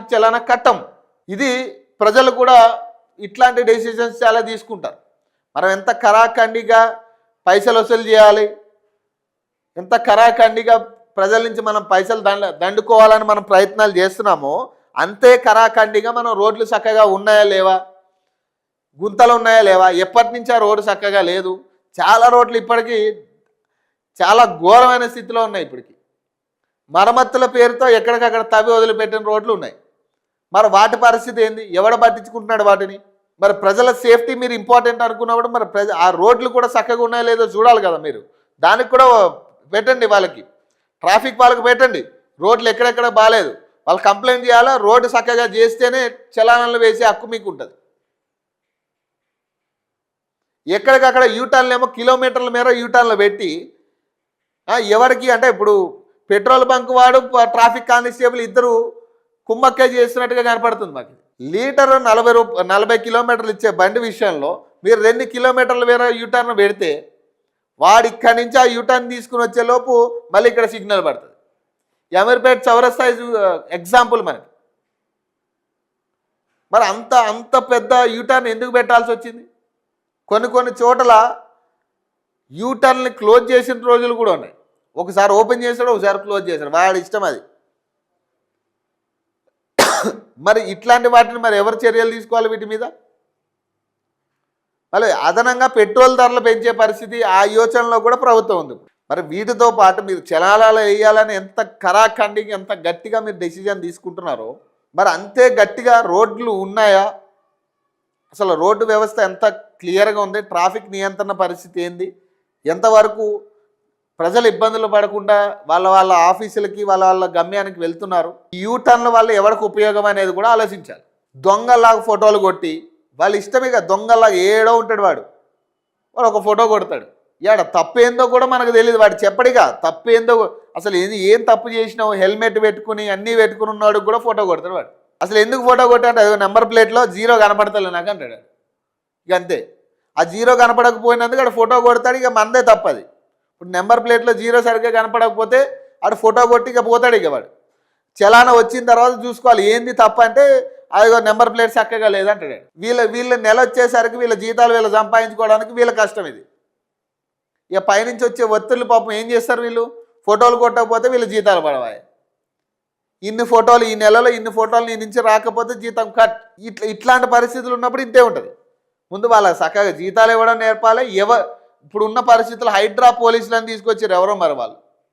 Traffic చలానా కట్టం. ఇది ప్రజలు కూడా ఇట్లాంటి డెసిషన్స్ చాలా తీసుకుంటారు. మనం ఎంత కరాఖండిగా పైసలు వసూలు చేయాలి, ఎంత కరాఖండిగా ప్రజల నుంచి మనం పైసలు దండుకోవాలని మనం ప్రయత్నాలు చేస్తున్నామో అంతే కరాఖండిగా మనం రోడ్లు చక్కగా ఉన్నాయా లేవా, గుంతలు ఉన్నాయా లేవా, ఎప్పటి నుంచి ఆ రోడ్డు చక్కగా లేదు. చాలా రోడ్లు ఇప్పటికీ చాలా ఘోరమైన స్థితిలో ఉన్నాయి. ఇప్పటికీ మరమ్మతుల పేరుతో ఎక్కడికక్కడ తవ్వి వదిలిపెట్టిన రోడ్లు ఉన్నాయి. మరి వాటి పరిస్థితి ఏంది, ఎవడ పట్టించుకుంటున్నాడు వాటిని? మరి ప్రజల సేఫ్టీ మీరు ఇంపార్టెంట్ అనుకున్నప్పుడు మరి ఆ రోడ్లు కూడా చక్కగా ఉన్నాయో లేదో చూడాలి కదా. మీరు దానికి కూడా పెట్టండి, వాళ్ళకి ట్రాఫిక్ వాళ్ళకి పెట్టండి. రోడ్లు ఎక్కడెక్కడ బాగాలేదు వాళ్ళు కంప్లైంట్ చేయాలా, రోడ్డు చక్కగా చేస్తేనే చలానాలు వేసే హక్కు మీకు ఉంటుంది. ఎక్కడికక్కడ యూటర్న్లు ఏమో కిలోమీటర్ల మేర యూటర్న్లు పెట్టి ఎవరికి అంటే ఇప్పుడు పెట్రోల్ బంక్ వాడు ట్రాఫిక్ కానిస్టేబుల్ ఇద్దరు కుమ్మక్కే చేస్తున్నట్టుగా కనపడుతుంది మాకు. లీటరు 40 కిలోమీటర్లు ఇచ్చే బండి విషయంలో మీరు 2 కిలోమీటర్ల మేర యూటర్న్ పెడితే వాడు ఇక్కడి నుంచి ఆ యూటర్న్ తీసుకుని వచ్చేలోపు మళ్ళీ ఇక్కడ సిగ్నల్ పడుతుంది. అమీర్పేట చౌరస్తా ఎగ్జాంపుల్ మనకి. మరి అంత పెద్ద యూటర్న్ ఎందుకు పెట్టాల్సి వచ్చింది? కొన్ని చోట్ల యూటర్న్ని క్లోజ్ చేసిన రోజులు కూడా ఉన్నాయి. ఒకసారి ఓపెన్ చేశాడు, ఒకసారి క్లోజ్ చేశాడు, వాడి ఇష్టం అది. మరి ఇట్లాంటి వాటిని మరి ఎవరు చర్యలు తీసుకోవాలి వీటి మీద? మళ్ళీ అదనంగా పెట్రోల్ ధరలు పెంచే పరిస్థితి ఆ యోచనలో కూడా ప్రభుత్వం ఉంది. మరి వీటితో పాటు మీరు చలానాలు వేయాలని ఎంత కరాఖండిగా ఎంత గట్టిగా మీరు డెసిజన్ తీసుకుంటున్నారో మరి అంతే గట్టిగా రోడ్లు ఉన్నాయా, అసలు రోడ్డు వ్యవస్థ ఎంత క్లియర్గా ఉంది, ట్రాఫిక్ నియంత్రణ పరిస్థితి ఏంది, ఎంతవరకు ప్రజలు ఇబ్బందులు పడకుండా వాళ్ళ ఆఫీసులకి వాళ్ళ గమ్యానికి వెళ్తున్నారు, యూటర్న్ల వల్ల ఎవరికి ఉపయోగం అనేది కూడా ఆలోచించాలి. దొంగలాగా ఫోటోలు కొట్టి వాళ్ళ ఇష్టమేగా, దొంగలాగా ఏడో ఉంటాడు వాడు ఒక ఫోటో కొడతాడు. ఏడ తప్పేందో కూడా మనకు తెలియదు, వాడు చెప్పడిగా తప్పేందో. అసలు ఏం తప్పు చేసినావు, హెల్మెట్ పెట్టుకుని అన్నీ పెట్టుకుని ఉన్నాడు కూడా ఫోటో కొడతాడు వాడు. అసలు ఎందుకు ఫోటో కొట్టాడు? అదే నెంబర్ ప్లేట్లో 0 కనపడతలే నాకు అంటాడు. ఇక అంతే, ఆ 0 కనపడకపోయినందుకు ఆడు ఫోటో కొడతాడు. ఇక మందే తప్పది. ఇప్పుడు నెంబర్ ప్లేట్లో 0 సరిగ్గా కనపడకపోతే ఆడు ఫోటో కొట్టి ఇక పోతాడు. ఇక వాడు చలానా వచ్చిన తర్వాత చూసుకోవాలి ఏంది తప్ప అంటే అదిగో నెంబర్ ప్లేట్ చక్కగా లేదంటాడు. వీళ్ళ నెల వచ్చేసరికి వీళ్ళ జీతాలు వీళ్ళు సంపాదించుకోవడానికి వీళ్ళ కష్టం ఇది. ఇక పైనుంచి వచ్చే ఒత్తిళ్ళు పాపం ఏం చేస్తారు, వీళ్ళు ఫోటోలు కొట్టకపోతే వీళ్ళు జీతాలు పడవాయి. ఇన్ని ఫోటోలు ఈ నెలలో ఇన్ని ఫోటోలు నీ నుంచి రాకపోతే జీతం కట్. ఇట్లాంటి పరిస్థితులు ఉన్నప్పుడు ఇంతే ఉంటుంది. ముందు వాళ్ళకి చక్కగా జీతాలు ఇవ్వడం నేర్పాలి. ఇప్పుడు ఉన్న పరిస్థితులు హైడ్రా పోలీసులను తీసుకొచ్చారు ఎవరో మరి వాళ్ళు